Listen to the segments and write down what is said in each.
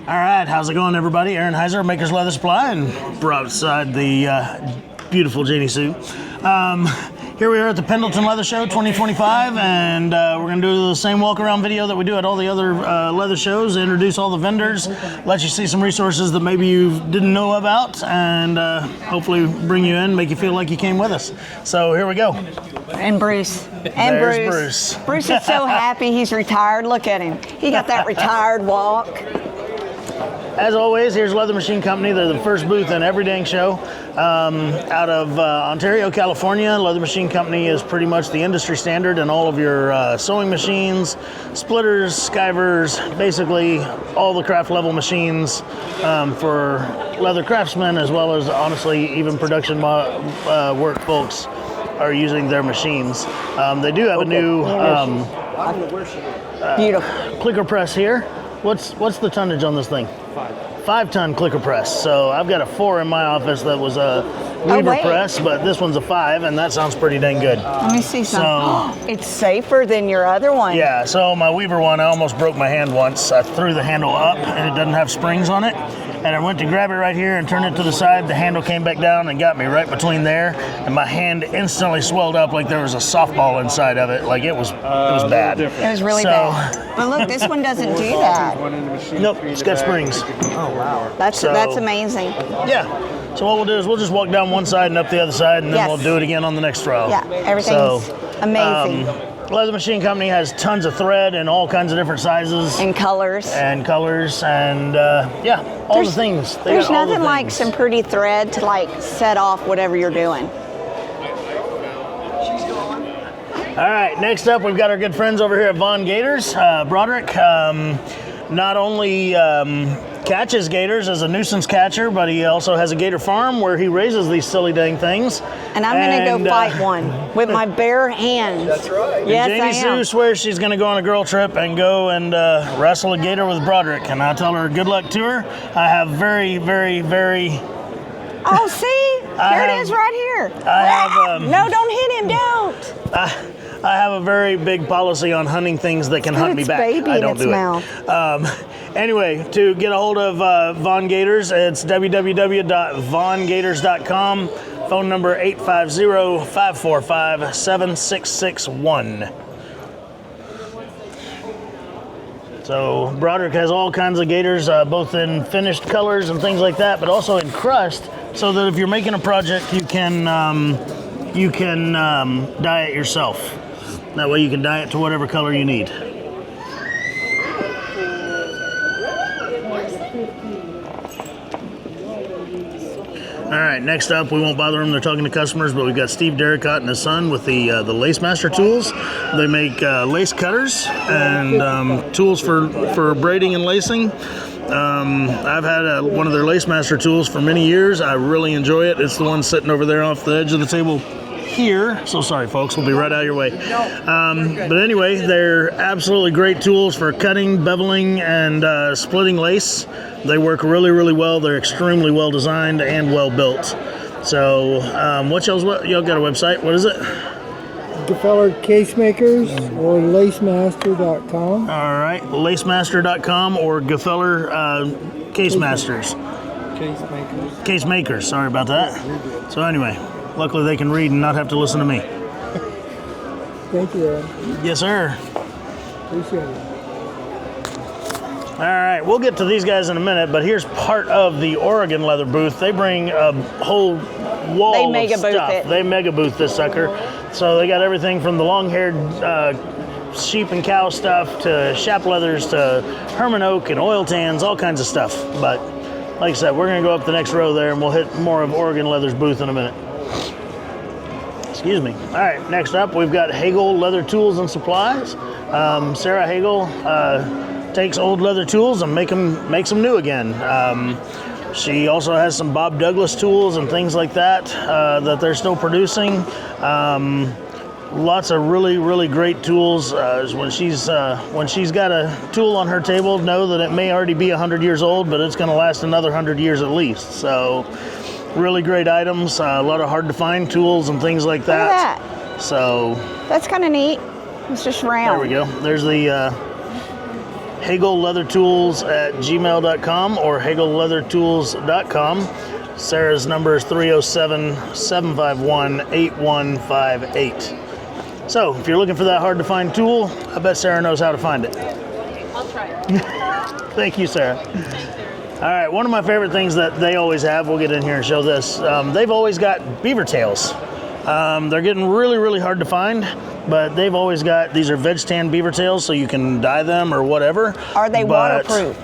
All right, how's it going, everybody? Aaron Heiser, Maker's Leather Supply, and brought aside the beautiful Janie Sue. Here we are at the Pendleton Leather Show 2025, and we're going to do the same walk-around video that we do at all the other leather shows, introduce all the vendors, let you see some resources that maybe you didn't know about, and hopefully bring you in, make you feel like you came with us. So here we go. And Bruce. There's Bruce. Bruce is so happy he's retired. Look at him. He got that retired walk. As always, here's Leather Machine Company. They're the first booth in every dang show. Out of Ontario, California, Leather Machine Company is pretty much the industry standard in all of your sewing machines, splitters, skivers, basically all the craft level machines for leather craftsmen, as well as, honestly, even production work folks are using their machines. They do have a new beautiful clicker press here. What's the tonnage on this thing? 5-ton clicker press. So I've got a 4 in my office that was a Weaver press, but this one's a 5, and that sounds pretty dang good. Let me see something. It's safer than your other one. Yeah, so my Weaver one, I almost broke my hand once. I threw the handle up, and it doesn't have springs on it. And I went to grab it right here and turn it to the side. The handle came back down and got me right between there, and my hand instantly swelled up like there was a softball inside of it. Like it was bad. It was really bad. But look, this one doesn't do that. Nope, it's got springs. Oh wow, that's amazing. Yeah. So what we'll do is we'll just walk down one side and up the other side, and then we'll do it again on the next row. Yeah, everything's amazing. Leather Machine Company has tons of thread in all kinds of different sizes. And colors. And yeah, all the things. There's nothing like some pretty thread to like set off whatever you're doing. All right, next up we've got our good friends over here at Von Gators. Broderick not only catches gators as a nuisance catcher, but he also has a gator farm where he raises these silly dang things. And I'm going to go fight one with my bare hands. That's right. Yes, Janie Sue swears she's going to go on a girl trip and go and wrestle a gator with Broderick. And I tell her good luck to her. I have very, very, very... Oh, see? Here it is right here. I have... No, don't hit him, don't. I have a very big policy on hunting things that can hunt me back. I don't do it. Anyway, to get a hold of Von Gators, it's www.vongators.com. Phone number 850-545-7661. So Broderick has all kinds of gators, both in finished colors and things like that, but also in crust, so that if you're making a project, you can dye it yourself. That way you can dye it to whatever color you need. All right, next up, we won't bother them. They're talking to customers, but we've got Steve Derricott and his son with the Lace Master tools. They make lace cutters and tools for braiding and lacing. I've had one of their Lace Master tools for many years. I really enjoy it. It's the one sitting over there off the edge of the table here. So sorry, folks. We'll be right out of your way. But anyway, they're absolutely great tools for cutting, beveling, and splitting lace. They work really, really well. They're extremely well designed and well built. So, y'all got a website? What is it? Gefeller Case Makers or lacemaster.com. All right, lacemaster.com or Gefeller Case Masters. Case Makers. Sorry about that. So anyway, luckily they can read and not have to listen to me. Thank you, Ed. Yes, sir. Appreciate it. All right, we'll get to these guys in a minute, but here's part of the Oregon leather booth. They bring a whole wall of stuff. They mega booth this sucker. So they got everything from the long-haired sheep and cow stuff to shap leathers to Herman oak and oil tans, all kinds of stuff. But like I said, we're going to go up the next row there, and we'll hit more of Oregon Leather's booth in a minute. Excuse me. All right, next up, we've got Hagel Leather Tools and Supplies. Sarah Hagel takes old leather tools and makes them new again. She also has some Bob Douglas tools and things like that that they're still producing. Lots of really, really great tools. When she's got a tool on her table, know that it may already be 100 years old, but it's going to last another 100 years at least. So, really great items. A lot of hard to find tools and things like that. Look at that. So that's kind of neat. It's just round. There we go. There's the hagelleathertools@gmail.com or hagelleathertools.com. Sarah's number is 307-751-8158. So if you're looking for that hard-to-find tool, I bet Sarah knows how to find it. I'll try. Thank you, Sarah. All right, one of my favorite things that they always have, we'll get in here and show this, they've always got beaver tails. They're getting really, really hard to find, but they've always got, these are veg tan beaver tails, so you can dye them or whatever. Are they waterproof?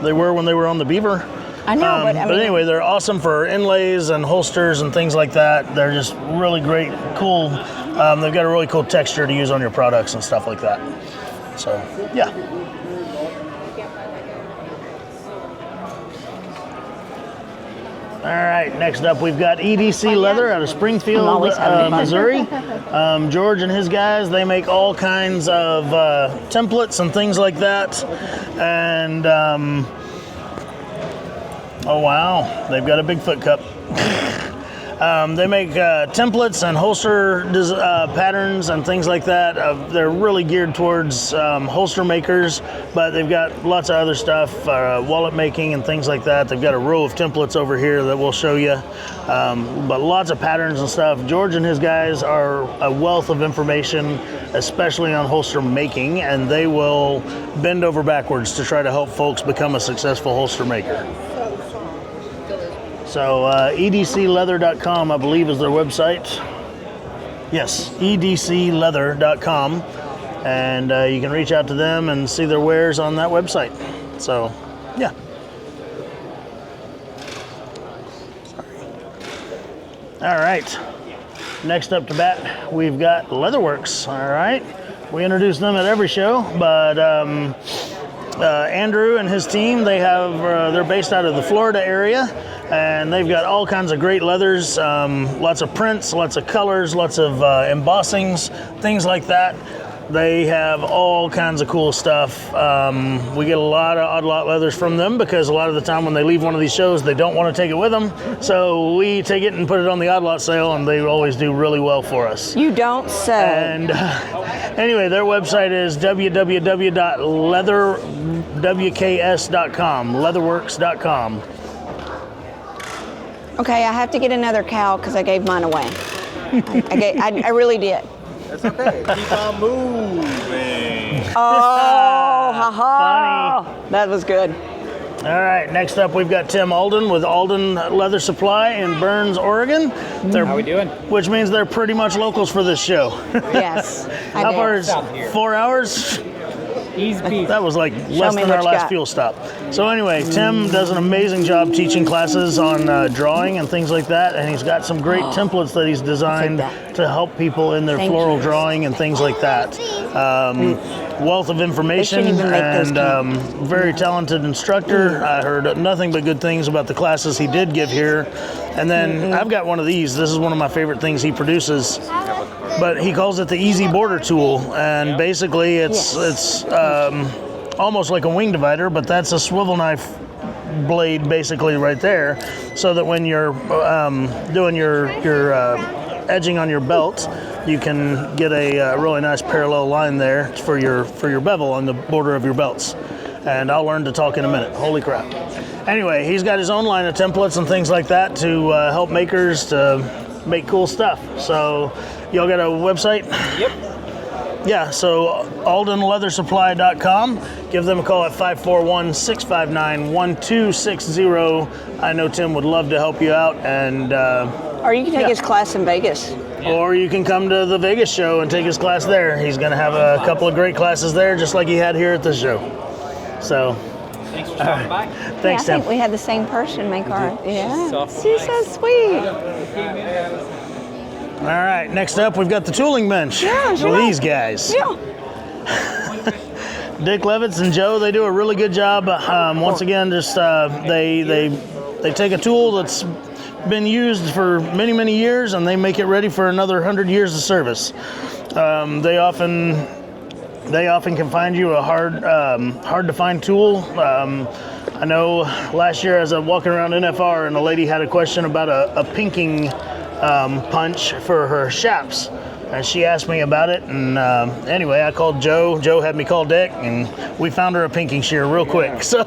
They were when they were on the beaver. I know, but I mean, anyway, they're awesome for inlays and holsters and things like that. They're just really great, cool. They've got a really cool texture to use on your products and stuff like that. So, yeah. All right, next up we've got EDC Leather out of Springfield, Missouri. George and his guys, they make all kinds of templates and things like that. And, oh wow, they've got a Bigfoot cup. They make templates and holster patterns and things like that. They're really geared towards holster makers, but they've got lots of other stuff, wallet making and things like that. They've got a row of templates over here that we'll show you, but lots of patterns and stuff. George and his guys are a wealth of information, especially on holster making, and they will bend over backwards to try to help folks become a successful holster maker. So edcleather.com, I believe, is their website. Yes, edcleather.com. And you can reach out to them and see their wares on that website. So, yeah. All right. Next up to bat, we've got Leatherworks. All right. We introduce them at every show, but Andrew and his team, they're based out of the Florida area. And they've got all kinds of great leathers, lots of prints, lots of colors, lots of embossings, things like that. They have all kinds of cool stuff. We get a lot of OddLot leathers from them because a lot of the time when they leave one of these shows, they don't want to take it with them. So we take it and put it on the OddLot sale, and they always do really well for us. You don't say. And anyway, their website is www.leatherwks.com, leatherworks.com. Okay, I have to get another cow because I gave mine away. I really did. That's okay. Keep on moving. Oh, ha ha. That was good. All right, next up we've got Tim Alden with Alden Leather Supply in Burns, Oregon. How we doing? Which means they're pretty much locals for this show. Yes. How far is 4 hours? Easy peasy. That was like less than our last fuel stop. So anyway, Tim does an amazing job teaching classes on drawing and things like that, and he's got some great templates that he's designed to help people in their floral drawing and things like that. Wealth of information and very talented instructor. I heard nothing but good things about the classes he did give here. And then I've got one of these. This is one of my favorite things he produces. But he calls it the Easy Border Tool, and basically it's almost like a wing divider, but that's a swivel knife blade basically right there, so that when you're doing your edging on your belt, you can get a really nice parallel line there for your bevel on the border of your belts. And I'll learn to talk in a minute. Holy crap. Anyway, he's got his own line of templates and things like that to help makers to make cool stuff. So y'all got a website? Yep. Yeah, so aldenleathersupply.com. Give them a call at 541-659-1260. I know Tim would love to help you out. And or you can take his class in Vegas. Or you can come to the Vegas show and take his class there. He's going to have a couple of great classes there, just like he had here at this show. So, Thanks for stopping by. Thanks, I Tim. think we had the same person make our. Yeah. So She's so sweet. All right, next up we've got the tooling bench. Yeah, sure. These guys. Yeah. Dick Levitz and Joe, they do a really good job. Once again, just they take a tool that's been used for many, many years, and they make it ready for another 100 years of service. They often can find you a hard to find tool. I know last year as I was walking around NFR, and a lady had a question about a pinking punch for her shaps. And she asked me about it, and anyway, I called Joe. Joe had me call Dick, and we found her a pinking shear real quick. So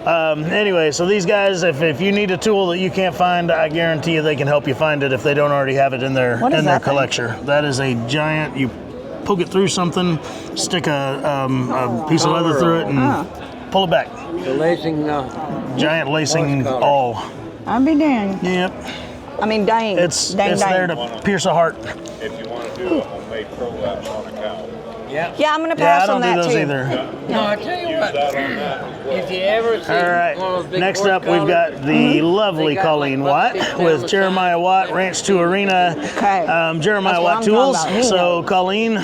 anyway, so these guys, if you need a tool that you can't find, I guarantee you they can help you find it if they don't already have it in their collection. That is a giant, you poke it through something, stick a piece of leather through it, and pull it back. The lacing, giant lacing awl. I'll be dang. Yep. I mean, dang. It's dang. there to pierce a heart. If you want to do a homemade prolapse on a cow. yeah. Yeah, I'm going to Yeah, I pass don't on do that those too. either. No, I tell you what, if you ever see All right. one of those big Next horse up, we've got collars, the lovely They got Colleen like Watt bucksticks down with the Jeremiah side. Watt, Ranch to Arena, Okay. Jeremiah That's what Watt I'm Tools. talking about. He So knows. Colleen,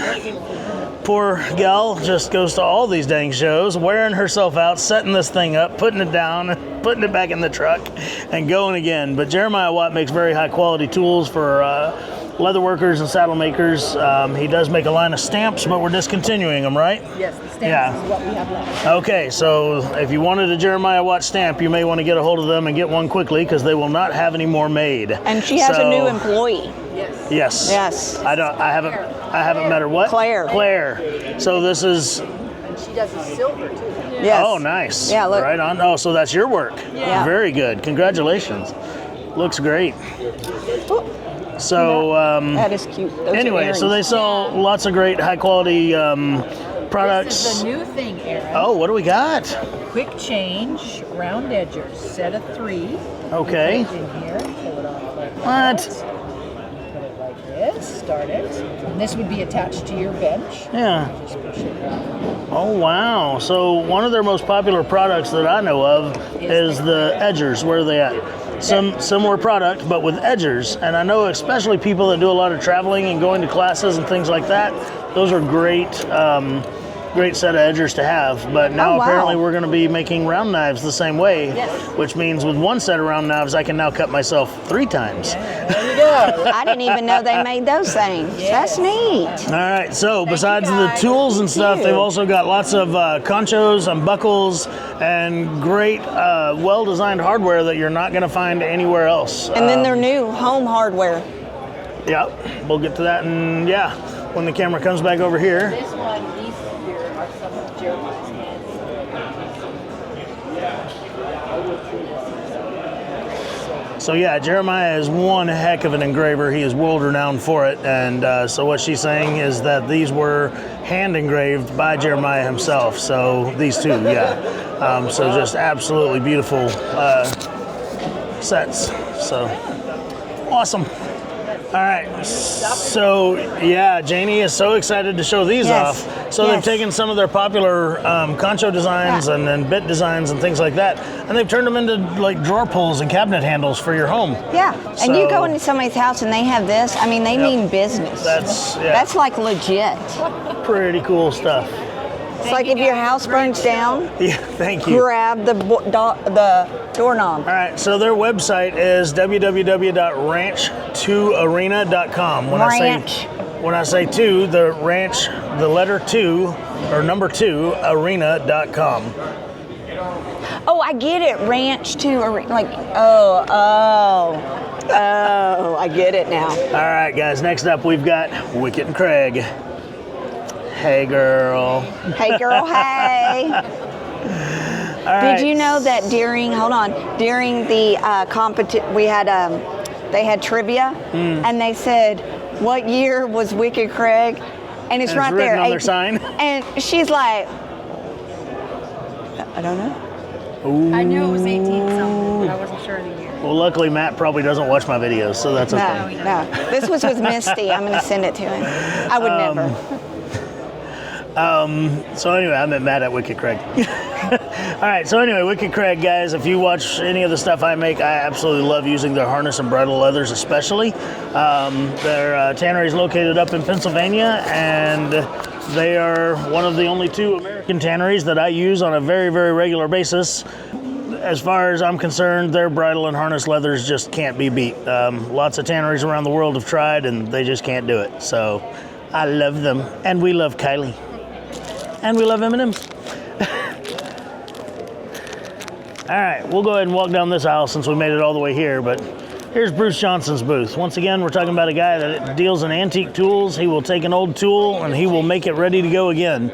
poor gal, just goes to all these dang shows, wearing herself out, setting this thing up, putting it down, putting it back in the truck, and going again. But Jeremiah Watt makes very high quality tools for leather workers and saddle makers. He does make a line of stamps, but we're discontinuing them, right? Yes, the stamps is what we have left. Okay, so if you wanted a Jeremiah Watt stamp, you may want to get a hold of them and get one quickly because they will not have any more made. And she has a new employee. Yes. Yes. I haven't met her. What? Claire. Claire. So this is. And she does the silver too. Yes. Oh, nice. Yeah, look. Right on. Oh, so that's your work. Yeah. Very good. Congratulations. Looks great. So. That is cute. Those are Anyway, so they earrings. sell lots of great high quality products. This is the new thing, Aaron. Oh, what do we got? Quick change, round edgers, set of 3. Okay. Put it in here, pull it off like What? that. Put it like this, start it. And this would be attached to your bench. Yeah. Just push it down. Oh, wow. So one of their most popular products that I know of is the edgers. Where are they at? Some similar product, but with edgers. And I know especially people that do a lot of traveling and going to classes and things like that, those are great, great set of edgers to have. But now Oh, wow. apparently we're going to be making round knives the same way, Yes. which means with one set of round knives, I can now cut myself 3 times. There you go. I didn't even know they made those things. That's neat. All right, so besides you, the guys. tools and stuff, you. they've also got lots of conchos and buckles and great, well-designed hardware that you're not going to find anywhere else. And then their new home hardware. Yep, we'll get to that, and yeah, when the camera comes back over here. This one, these here are some of Jeremiah's hands. So yeah, Jeremiah is one heck of an engraver. He is world renowned for it, and so what she's saying is that these were hand engraved by Jeremiah himself. So these two, yeah. So just absolutely beautiful sets. So awesome. All right, so yeah, Janie is so excited to show these Yes. off. So Yes. they've taken some of their popular concho designs and then bit designs and things like that, and they've turned them into like drawer pulls and cabinet handles for your home. Yeah. And you So- go into somebody's house and they have this. I mean, they mean business. That's like legit. pretty cool stuff. It's like if your house burns down, Yeah, thank you. grab the doorknob. All right, so their website is www.ranch2arena.com. Ranch. When I say two, the ranch, the letter 2 or number 2 arena.com. Oh, I get it. Ranch to like I get it now. All right, guys. Next up, we've got Wicket and Craig. Hey, girl. Hey, girl. Hey. All right. Did you know that during the we had they had trivia and they said what year was Wicked Craig, and it's And right it's written there on their sign? and she's like, I don't know. I knew it was 18 something, but I wasn't sure of the year. Well, luckily, Matt probably doesn't watch my videos, so that's okay. No. This was with Misty. I'm going to send it to him. I would never. So anyway, I met Matt at Wicked Craig. All right, so anyway, Wicked Craig, guys, if you watch any of the stuff I make, I absolutely love using their harness and bridle leathers especially. Their tannery is located up in Pennsylvania, and they are one of the only 2 American tanneries that I use on a very, very regular basis. As far as I'm concerned, their bridle and harness leathers just can't be beat. Lots of tanneries around the world have tried, and they just can't do it. So I love them, and we love Kylie. And we love M&M's. All right, we'll go ahead and walk down this aisle since we made it all the way here, but Here's Bruce Johnson's booth. Once again, we're talking about a guy that deals in antique tools. He will take an old tool and he will make it ready to go again.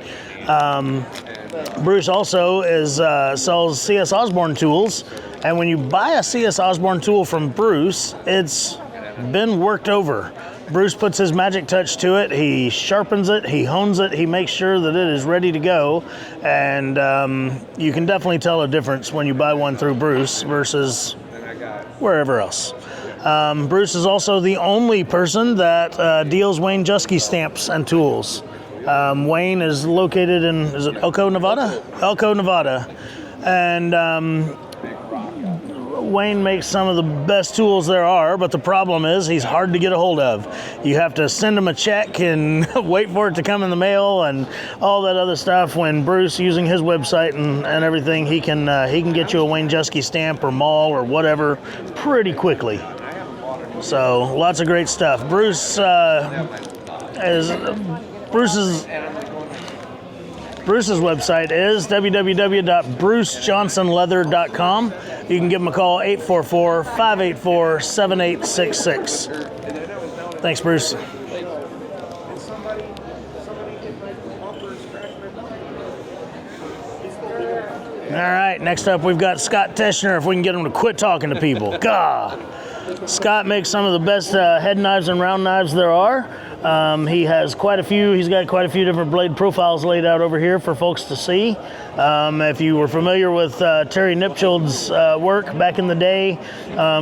Bruce also sells C.S. Osborne tools, and when you buy a C.S. Osborne tool from Bruce, it's been worked over. Bruce puts his magic touch to it. He sharpens it, he hones it, he makes sure that it is ready to go, and you can definitely tell a difference when you buy one through Bruce versus wherever else. Bruce is also the only person that deals Wayne Jusky stamps and tools. Wayne is located in, is it Elko, Nevada? Elko, Nevada. And Wayne makes some of the best tools there are, but the problem is he's hard to get a hold of. You have to send him a check and wait for it to come in the mail and all that other stuff. When Bruce, using his website and everything, he can get you a Wayne Jusky stamp or maul or whatever pretty quickly. So lots of great stuff. Bruce's website is www.brucejohnsonleather.com. You can give him a call, 844-584-7866. Thanks, Bruce. All right, next up we've got Scott Teschner, if we can get him to quit talking to people. God. Scott makes some of the best head knives and round knives there are. He has quite a few. He's got quite a few different blade profiles laid out over here for folks to see. If you were familiar with Terry Nipchild's work back in the day,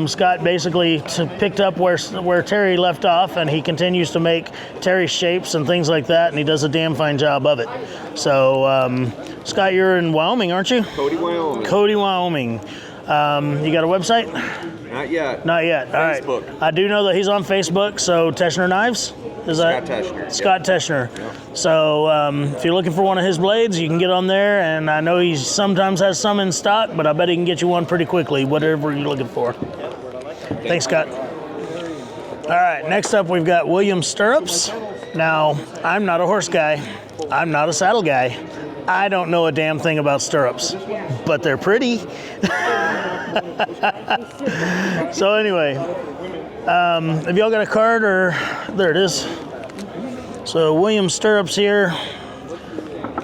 Scott basically picked up where Terry left off, and he continues to make Terry shapes and things like that, and he does a damn fine job of it. So, Scott, you're in Wyoming, aren't you? Cody, Wyoming. Cody, Wyoming. You got a website? Not yet. Not yet. All right. Facebook. I do know that he's on Facebook. So Teschner Knives, is that Scott Teschner. Scott Teschner? Yep. So if you're looking for one of his blades, you can get on there. And I know he sometimes has some in stock, but I bet he can get you one pretty quickly, whatever you're looking for. Thanks, Scott. All right. Next up, we've got William Stirrups. Now, I'm not a horse guy. I'm not a saddle guy. I don't know a damn thing about stirrups, but they're pretty. So anyway, have y'all got a card, or there it is? So William Stirrups here.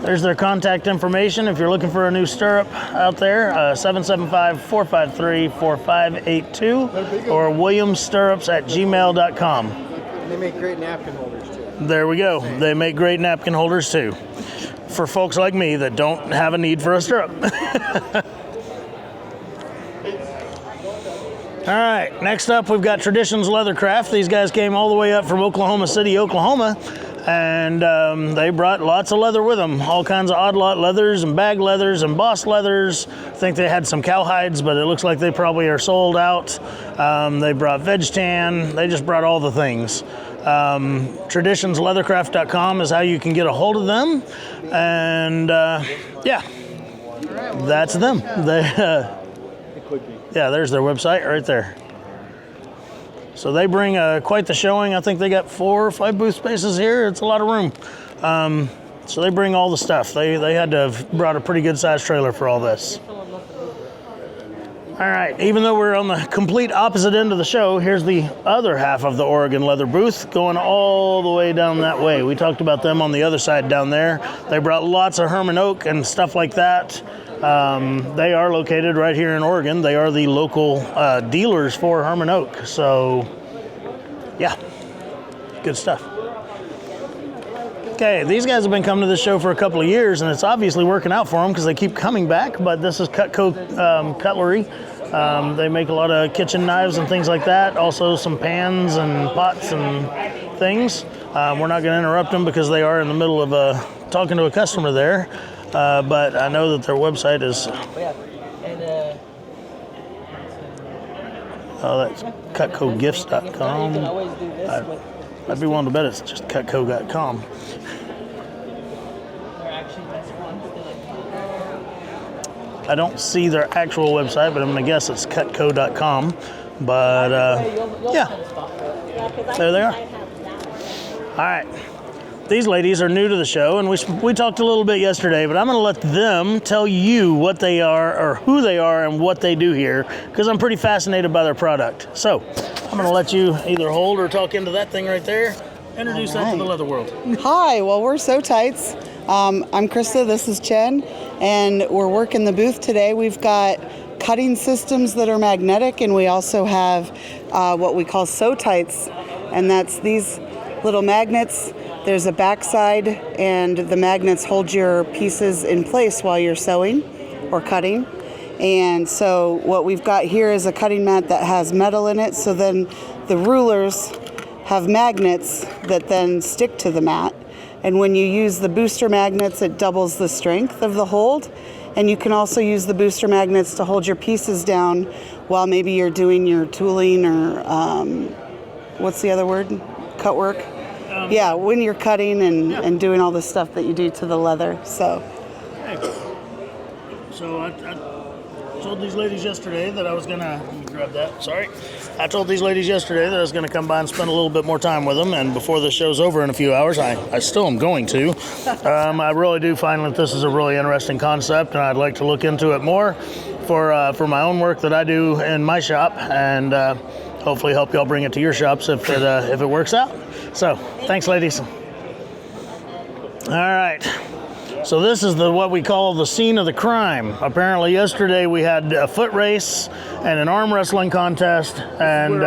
There's their contact information if you're looking for a new stirrup out there. 775-453-4582 or williamstirrups@gmail.com. And they make great napkin holders too. There we go. They make great napkin holders too, for folks like me that don't have a need for a stirrup. All right, next up we've got Traditions Leathercraft. These guys came all the way up from Oklahoma City, Oklahoma, and they brought lots of leather with them. All kinds of OddLot leathers and bag leathers and embossed leathers. I think they had some cowhides, but it looks like they probably are sold out. They brought veg tan. They just brought all the things. Traditionsleathercraft.com is how you can get a hold of them, and yeah, that's them. Yeah, there's their website right there. So they bring quite the showing. I think they got 4 or 5 booth spaces here. It's a lot of room. So they bring all the stuff. They had to have brought a pretty good sized trailer for all this. All right, even though we're on the complete opposite end of the show, here's the other half of the Oregon leather booth going all the way down that way. We talked about them on the other side down there. They brought lots of Herman oak and stuff like that. They are located right here in Oregon. They are the local dealers for Herman oak. So, yeah, good stuff. Okay, these guys have been coming to this show for a couple of years, and it's obviously working out for them because they keep coming back, but this is Cutco cutlery. They make a lot of kitchen knives and things like that, also some pans and pots and things. We're not going to interrupt them because they are in the middle of talking to a customer there, but I know that their website is... that's cutcogifts.com. I'd be willing to bet it's just cutco.com. I don't see their actual website, but I'm going to guess it's cutco.com. But, yeah, there they are. All right. these ladies are new to the show, and we talked a little bit yesterday, but I'm going to let them tell you what they are, or who they are, and what they do here, because I'm pretty fascinated by their product. So I'm going to let you either hold or talk into that thing right there. Introduce that to the leather world. Hi, well, we're Sew Tights. I'm Krista, this is Chen, and we're working the booth today. We've got cutting systems that are magnetic, and we also have what we call Sew Tights, and that's these little magnets. There's a backside, and the magnets hold your pieces in place while you're sewing or cutting. And so what we've got here is a cutting mat that has metal in it, so then the rulers have magnets that then stick to the mat. And when you use the booster magnets, it doubles the strength of the hold. And you can also use the booster magnets to hold your pieces down while maybe you're doing your tooling or, what's the other word? Cut work? Yeah, when you're cutting and doing all the stuff that you do to the leather, so. So I told these ladies yesterday that I was gonna grab that. Sorry, I told these ladies yesterday that I was gonna come by and spend a little bit more time with them. And before the show's over in a few hours, I still am going to. I really do find that this is a really interesting concept, and I'd like to look into it more for my own work that I do in my shop, and hopefully help y'all bring it to your shops if it works out. So thanks, ladies. All right. So this is what we call the scene of the crime. Apparently yesterday we had a foot race and an arm wrestling contest, and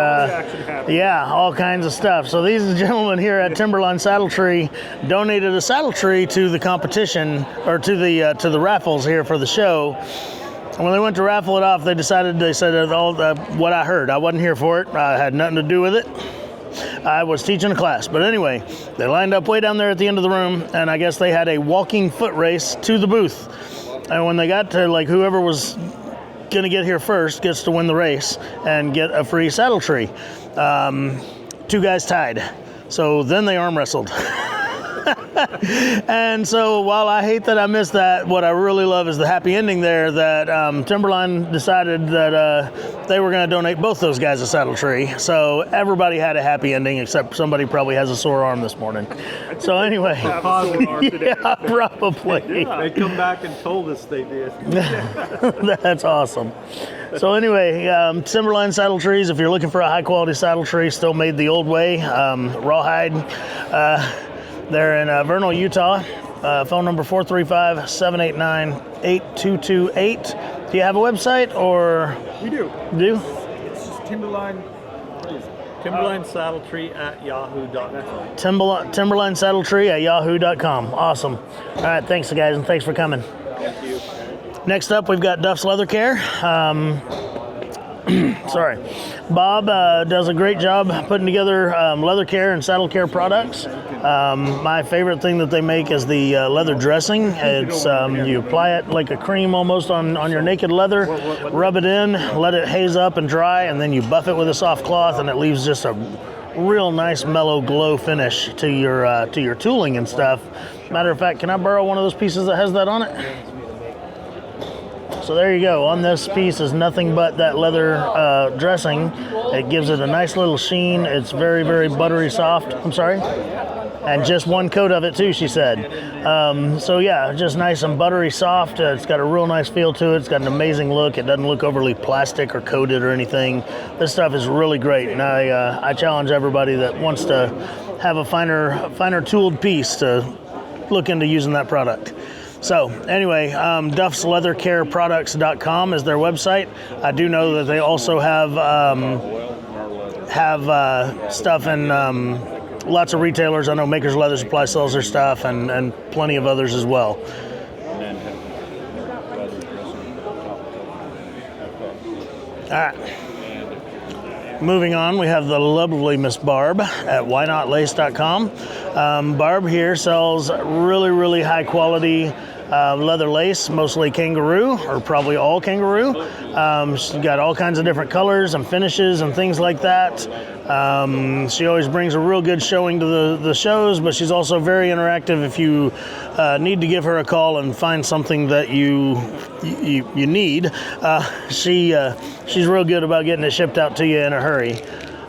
yeah, all kinds of stuff. So these gentlemen here at Timberline Saddle Tree donated a saddle tree to the competition, or to the raffles here for the show. And when they went to raffle it off, they said all what I heard. I wasn't here for it. I had nothing to do with it. I was teaching a class. But anyway, they lined up way down there at the end of the room, and I guess they had a walking foot race to the booth. And when they got to, like, whoever was going to get here first gets to win the race and get a free saddle tree. 2 guys tied. So then they arm wrestled. And so while I hate that I missed that, what I really love is the happy ending there, that Timberline decided that they were going to donate both those guys a saddle tree. So everybody had a happy ending, except somebody probably has a sore arm this morning. So anyway, yeah, probably. Yeah, they come back and told us they did. That's awesome. So anyway, Timberline Saddle Trees, if you're looking for a high quality saddle tree, still made the old way, rawhide. They're in Vernal, Utah. Phone number 435-789-8228. Do you have a website, or? We do. Do? It's just Timberline. What is it? Timberline Saddle Tree at yahoo.com. Timberline Saddle Tree at yahoo.com. Awesome. All right, thanks, guys, and thanks for coming. Thank you. Next up, we've got Duff's Leather Care. Sorry. Bob does a great job putting together leather care and saddle care products. My favorite thing that they make is the leather dressing. It's you apply it like a cream almost on your naked leather, rub it in, let it haze up and dry, and then you buff it with a soft cloth, and it leaves just a real nice mellow glow finish to your tooling and stuff. Matter of fact, can I borrow one of those pieces that has that on it? So there you go. On this piece is nothing but that leather dressing. It gives it a nice little sheen. It's very, very buttery soft. I'm sorry? And just one coat of it too, she said. So yeah, just nice and buttery soft. It's got a real nice feel to it. It's got an amazing look. It doesn't look overly plastic or coated or anything. This stuff is really great. And I challenge everybody that wants to have a finer tooled piece to look into using that product. So anyway, duffsleathercareproducts.com is their website. I do know that they also have stuff in lots of retailers. I know Maker's Leather Supply sells their stuff, and plenty of others as well. All right. Moving on, we have the lovely Miss Barb at whynotlace.com. Barb here sells really, really high quality leather lace, mostly kangaroo, or probably all kangaroo. She's got all kinds of different colors and finishes and things like that. She always brings a real good showing to the shows, but she's also very interactive if you need to give her a call and find something that you need. She's real good about getting it shipped out to you in a hurry.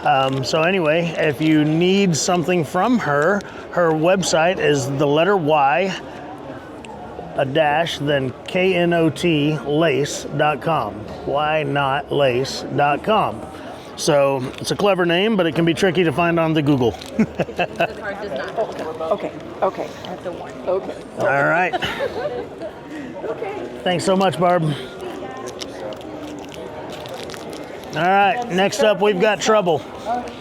So anyway, if you need something from her, her website is the letter Y, a dash, then KNOT lace.com. Why not lace.com? So it's a clever name, but it can be tricky to find on the Google. Okay. Okay. Okay. All right. Thanks so much, Barb. All right, next up we've got trouble.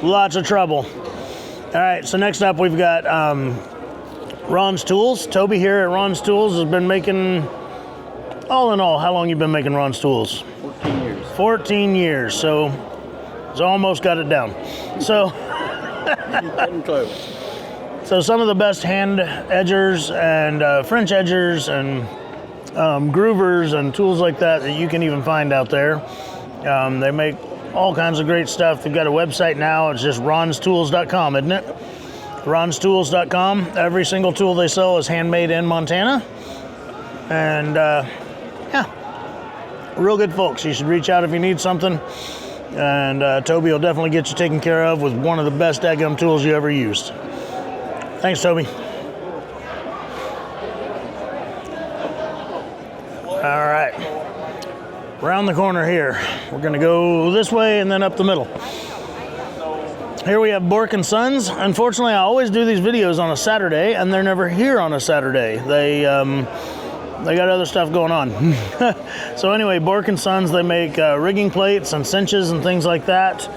Lots of trouble. All right, so next up we've got Ron's Tools. Toby here at Ron's Tools has been making, all in all, how long you been making Ron's Tools? 14 years. 14 years, so he's almost got it down. So, Getting close. so some of the best hand edgers and French edgers and groovers and tools like that that you can even find out there. They make all kinds of great stuff. They've got a website now. It's just ronstools.com, isn't it? ronstools.com. Every single tool they sell is handmade in Montana. And yeah, real good folks. You should reach out if you need something. And Toby will definitely get you taken care of with one of the best daggum tools you ever used. Thanks, Toby. All right. Around the corner here. We're gonna go this way and then up the middle. Here we have Bork & Sons. Unfortunately, I always do these videos on a Saturday and they're never here on a Saturday. They got other stuff going on. So anyway, Bork & Sons, they make rigging plates and cinches and things like that.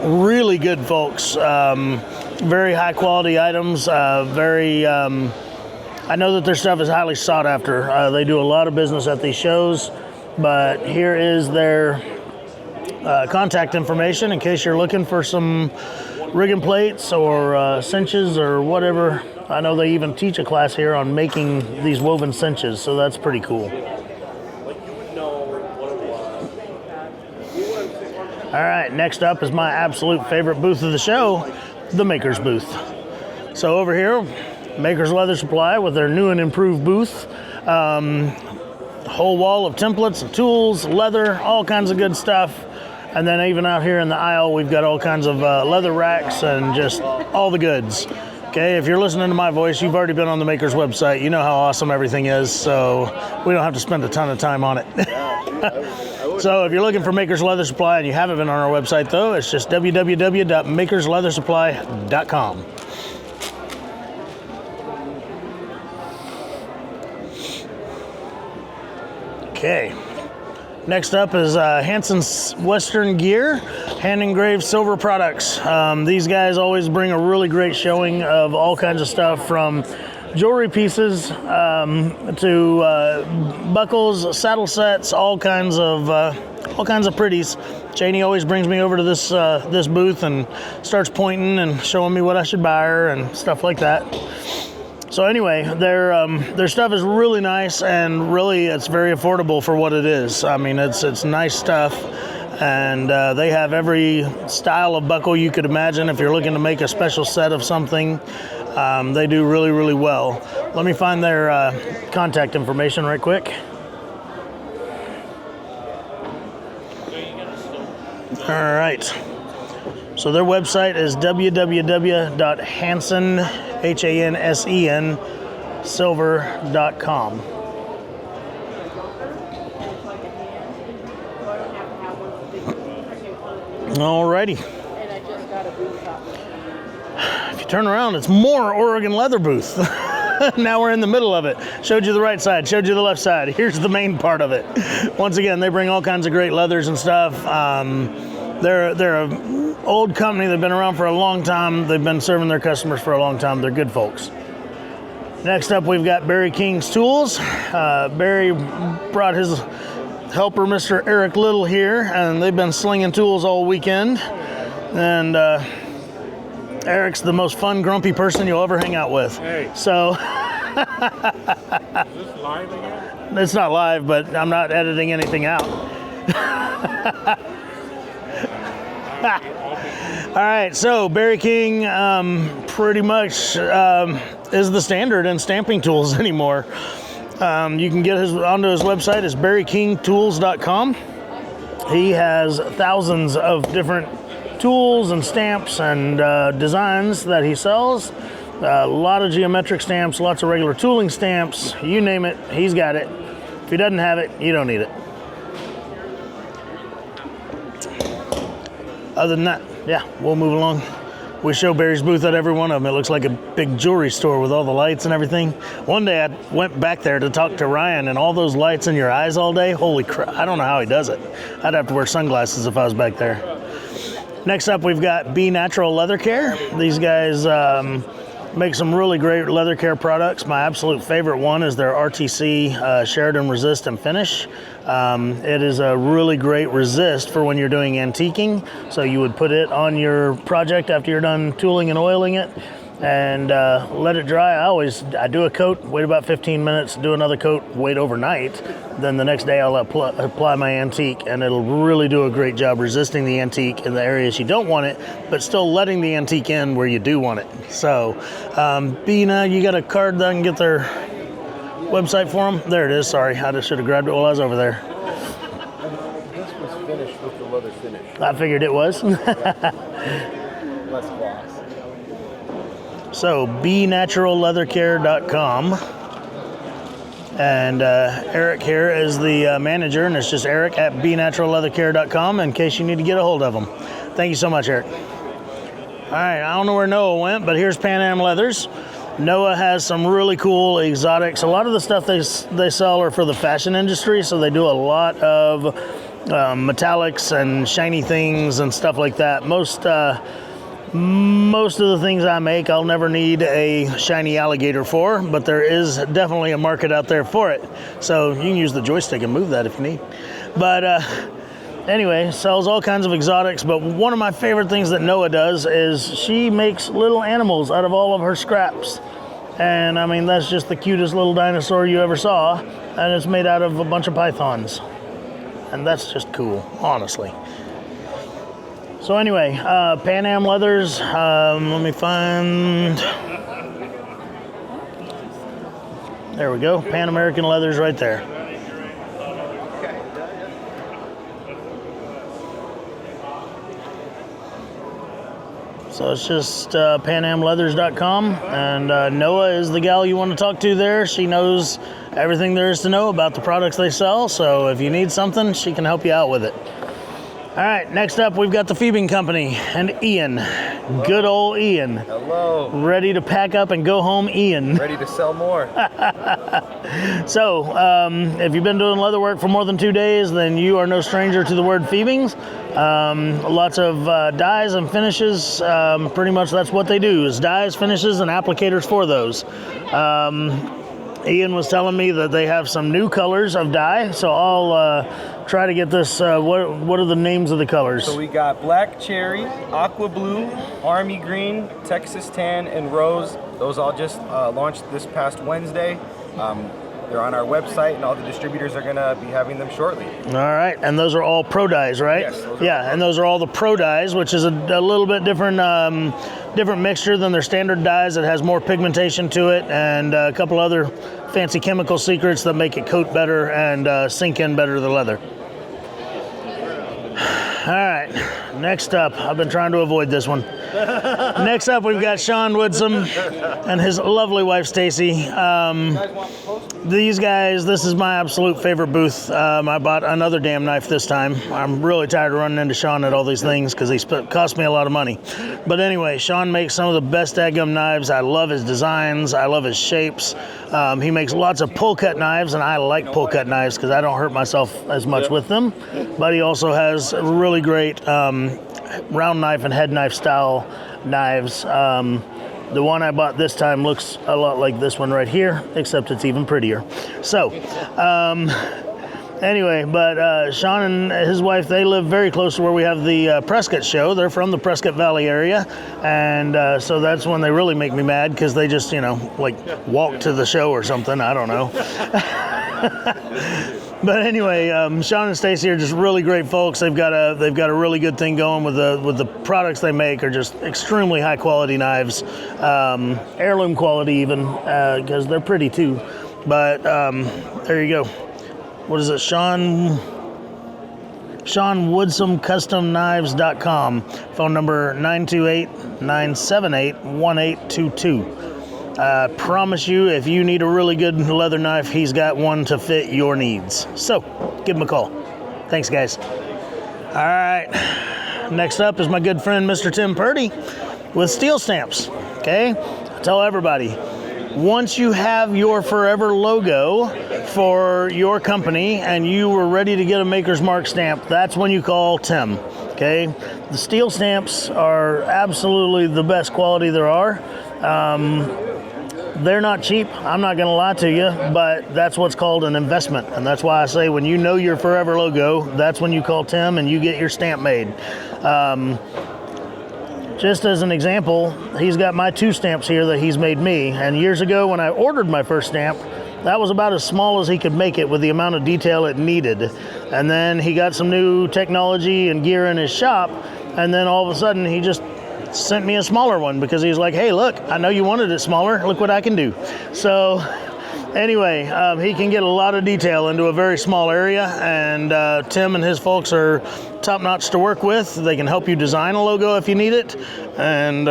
Really good folks. Very high quality items. I know that their stuff is highly sought after. They do a lot of business at these shows, but here is their contact information in case you're looking for some rigging plates or cinches or whatever. I know they even teach a class here on making these woven cinches, so that's pretty cool. All right, next up is my absolute favorite booth of the show, the Maker's booth. So over here, Maker's Leather Supply with their new and improved booth. Whole wall of templates and tools, leather, all kinds of good stuff. And then even out here in the aisle, we've got all kinds of leather racks and just all the goods. Okay, if you're listening to my voice, you've already been on the Maker's website. You know how awesome everything is, so we don't have to spend a ton of time on it. So if you're looking for Maker's Leather Supply and you haven't been on our website though, it's just www.makersleathersupply.com. Okay, next up is Hanson's Western Gear, hand engraved silver products. These guys always bring a really great showing of all kinds of stuff from jewelry pieces to buckles, saddle sets, all kinds of pretties. Janie always brings me over to this this booth and starts pointing and showing me what I should buy her and stuff like that. So anyway, their stuff is really nice and really it's very affordable for what it is. I mean, it's nice stuff, and they have every style of buckle you could imagine. If you're looking to make a special set of something, they do really, really well. Let me find their contact information right quick. All right. So their website is www.hansen silver.com. Alrighty. If you turn around, it's more Oregon leather booth. Now we're in the middle of it. Showed you the right side, showed you the left side. Here's the main part of it. Once again, they bring all kinds of great leathers and stuff. They're a old company. They've been around for a long time. They've been serving their customers for a long time. They're good folks. Next up, we've got Barry King's Tools. Barry brought his helper, Mr. Eric Little, here, and they've been slinging tools all weekend. And Eric's the most fun, grumpy person you'll ever hang out with. Hey. So. Is this live again? It's not live, but I'm not editing anything out. All right, so Barry King pretty much is the standard in stamping tools anymore. You can get onto his website. It's barrykingtools.com. He has thousands of different tools and stamps and designs that he sells. A lot of geometric stamps, lots of regular tooling stamps, you name it, he's got it. If he doesn't have it, you don't need it. Other than that, yeah, we'll move along. We show Barry's booth at every one of them. It looks like a big jewelry store with all the lights and everything. One day I went back there to talk to Ryan, and all those lights in your eyes all day, holy crap, I don't know how he does it. I'd have to wear sunglasses if I was back there. Next up, we've got Be Natural Leather Care. These guys make some really great leather care products. My absolute favorite one is their RTC Sheridan Resist and Finish. It is a really great resist for when you're doing antiquing. So you would put it on your project after you're done tooling and oiling it and let it dry. I do a coat, wait about 15 minutes, do another coat, wait overnight. Then the next day I'll apply my antique, and it'll really do a great job resisting the antique in the areas you don't want it, but still letting the antique in where you do want it. So, Bina, you got a card that I can get their website for them? There it is. Sorry, I just should have grabbed it while I was over there. This was finished with the leather finish. I figured it was. Less gloss. So, benaturalleathercare.com. And Eric here is the manager, and it's just Eric at benaturalleathercare.com in case you need to get a hold of him. Thank you so much, Eric. All right, I don't know where Noah went, but here's Pan Am Leathers. Noah has some really cool exotics. A lot of the stuff they sell are for the fashion industry, so they do a lot of metallics and shiny things and stuff like that. Most of the things I make, I'll never need a shiny alligator for, but there is definitely a market out there for it. So you can use the joystick and move that if you need. But anyway, sells all kinds of exotics, but one of my favorite things that Noah does is she makes little animals out of all of her scraps. And I mean, that's just the cutest little dinosaur you ever saw, and it's made out of a bunch of pythons. And that's just cool, honestly. So anyway, Pan Am Leathers, let me find, there we go, Pan American Leathers right there. So it's just panamleathers.com, and Noah is the gal you want to talk to there. She knows everything there is to know about the products they sell, so if you need something, she can help you out with it. All right, next up, we've got the Phoebing Company and Ian. Hello. Good old Ian. Hello. Ready to pack up and go home, Ian. Ready to sell more. So, if you've been doing leather work for more than 2 days, then you are no stranger to the word Phoebings. Lots of dyes and finishes. Pretty much that's what they do, is dyes, finishes, and applicators for those. Ian was telling me that they have some new colors of dye, so I'll try to get this. What are the names of the colors? So we got black cherry, aqua blue, army green, Texas tan, and rose. Those all just launched this past Wednesday. They're on our website, and all the distributors are going to be having them shortly. All right, and those are all pro dyes, right? Yes. Yeah, and those are all the pro dyes, which is a little bit different mixture than their standard dyes. It has more pigmentation to it, and a couple other fancy chemical secrets that make it coat better and sink in better to the leather. All right, next up, I've been trying to avoid this one. Next up, we've got Sean Woodsum and his lovely wife, Stacy. These guys, this is my absolute favorite booth. I bought another damn knife this time. I'm really tired of running into Sean at all these things because they cost me a lot of money. But anyway, Sean makes some of the best daggum knives. I love his designs. I love his shapes. He makes lots of pull cut knives, and I like pull cut knives because I don't hurt myself as much with them. But he also has really great round knife and head knife style knives. The one I bought this time looks a lot like this one right here, except it's even prettier. So, anyway, but Sean and his wife, they live very close to where we have the Prescott show. They're from the Prescott Valley area, and so that's when they really make me mad because they just, like walk to the show or something. I don't know. But anyway, Sean and Stacy are just really great folks. They've got a really good thing going with the products they make are just extremely high quality knives, heirloom quality even, because they're pretty too. But there you go. What is it, Sean SeanWoodsomCustomKnives.com. Phone number 928-978-1822. I promise you, if you need a really good leather knife, he's got one to fit your needs. So, give him a call. Thanks, guys. All right. Next up is my good friend, Mr. Tim Purdy with Steel Stamps. Okay? I tell everybody, once you have your forever logo for your company and you were ready to get a Maker's Mark stamp, that's when you call Tim. Okay? The steel stamps are absolutely the best quality there are. They're not cheap, I'm not going to lie to you, but that's what's called an investment. And that's why I say when you know your forever logo, that's when you call Tim and you get your stamp made. Just as an example, he's got my 2 stamps here that he's made me. And years ago when I ordered my first stamp, that was about as small as he could make it with the amount of detail it needed. And then he got some new technology and gear in his shop, and then all of a sudden he just sent me a smaller one because he's like, hey, look, I know you wanted it smaller. Look what I can do. So anyway, he can get a lot of detail into a very small area, and Tim and his folks are top-notch to work with. They can help you design a logo if you need it, and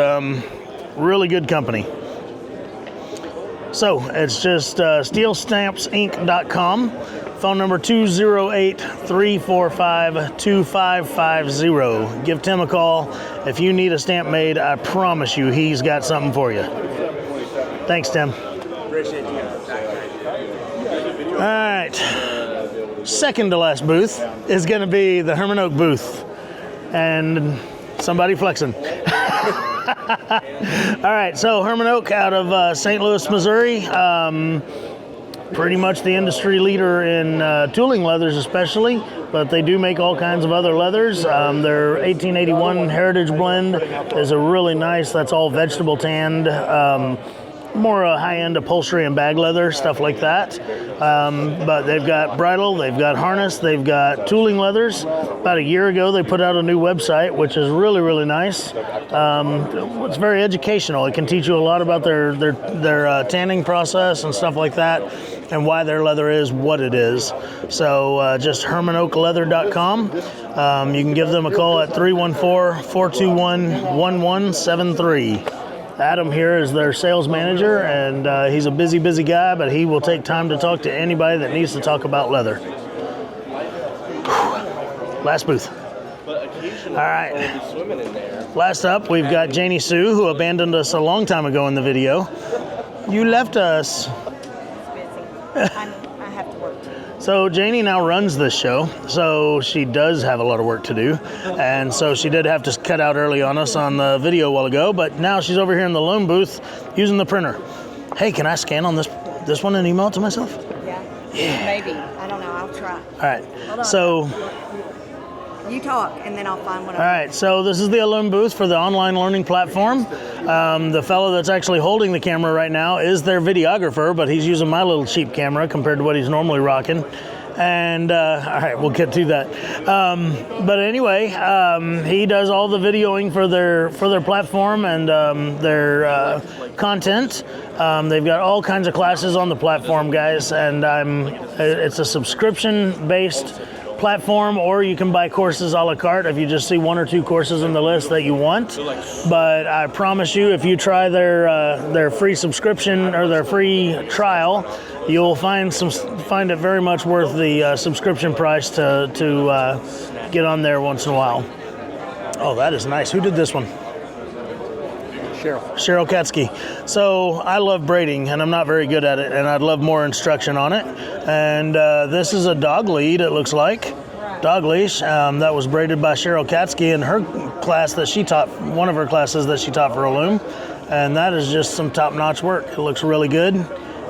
really good company. So it's just steelstampsinc.com. Phone number 208-345-2550. Give Tim a call. If you need a stamp made, I promise you he's got something for you. Thanks, Tim. Appreciate you. All right. Second to last booth is going to be the Herman Oak booth. And somebody flexing. All right, so Herman Oak out of St. Louis, Missouri. Pretty much the industry leader in tooling leathers especially, but they do make all kinds of other leathers. Their 1881 Heritage Blend is a really nice, that's all vegetable tanned, more high-end upholstery and bag leather, stuff like that. But they've got bridle, they've got harness, they've got tooling leathers. About a year ago, they put out a new website, which is really, really nice. It's very educational. It can teach you a lot about their tanning process and stuff like that, and why their leather is what it is. So just HermanOakLeather.com. You can give them a call at 314-421-1173. Adam here is their sales manager, and he's a busy, busy guy, but he will take time to talk to anybody that needs to talk about leather. Last booth. All right. Last up, we've got Janie Sue, who abandoned us a long time ago in the video. You left us. I have to work too. So Janie now runs this show, so she does have a lot of work to do, and so she did have to cut out early on us on the video a while ago, but now she's over here in the Loom booth using the printer. Hey, can I scan on this one and email it to myself? Yeah. Maybe. I don't know. I'll try. All right. Hold on. So you talk, and then I'll find what all right, so this is the Loom booth for the online learning platform. The fellow that's actually holding the camera right now is their videographer, but he's using my little cheap camera compared to what he's normally rocking. And all right, we'll get to that. But anyway, he does all the videoing for their platform and their content. They've got all kinds of classes on the platform, guys, and it's a subscription-based platform, or you can buy courses a la carte if you just see 1 or 2 courses in the list that you want. But I promise you, if you try their free subscription or their free trial, you'll find it very much worth the subscription price to get on there once in a while. Oh, that is nice. Who did this one? Cheryl Katsky. So I love braiding, and I'm not very good at it, and I'd love more instruction on it. And this is a dog lead, it looks like. Dog leash that was braided by Cheryl Katsky in her class that she taught, one of her classes that she taught for a Loom. And that is just some top-notch work. It looks really good.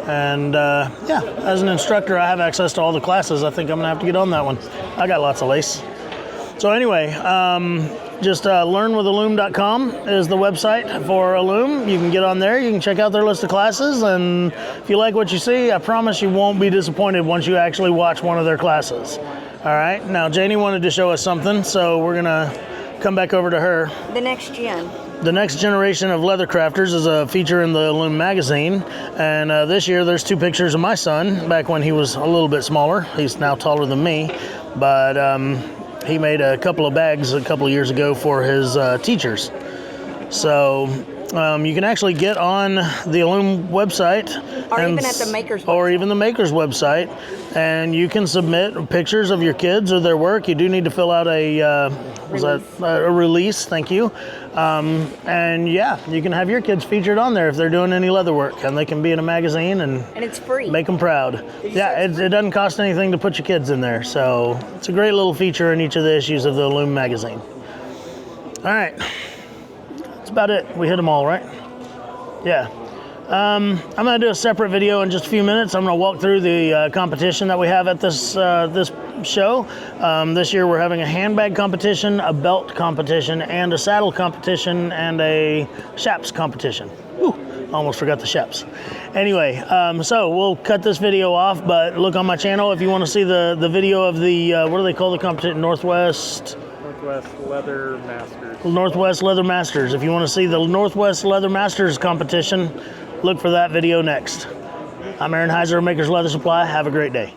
And yeah, as an instructor, I have access to all the classes. I think I'm gonna have to get on that one. I got lots of lace. So anyway, just learnwithaloom.com is the website for a Loom. You can get on there, you can check out their list of classes, and if you like what you see, I promise you won't be disappointed once you actually watch one of their classes. All right, now Janie wanted to show us something, so we're gonna come back over to her. The next gen. The next generation of leather crafters is a feature in the Loom magazine, and this year there's 2 pictures of my son back when he was a little bit smaller. He's now taller than me, but He made a couple of bags a couple of years ago for his teachers. So you can actually get on the Loom website, Or even at the maker's website. or even the maker's website, and you can submit pictures of your kids or their work. You do need to fill out a release. Thank you. And yeah, you can have your kids featured on there if they're doing any leather work, and they can be in a magazine and it's free. Make them proud. Yeah, it doesn't cost anything to put your kids in there, so it's a great little feature in each of the issues of the Loom magazine. All right. That's about it. We hit them all, right? Yeah. I'm going to do a separate video in just a few minutes. I'm going to walk through the competition that we have at this this show. This year we're having a handbag competition, a belt competition, and a saddle competition, and a shaps competition. Whew, almost forgot the shaps. Anyway, so we'll cut this video off, but look on my channel if you want to see the video of the, what do they call the competition? Northwest Leather Masters. Northwest Leather Masters. If you want to see the Northwest Leather Masters competition, look for that video next. I'm Aaron Heiser of Maker's Leather Supply. Have a great day.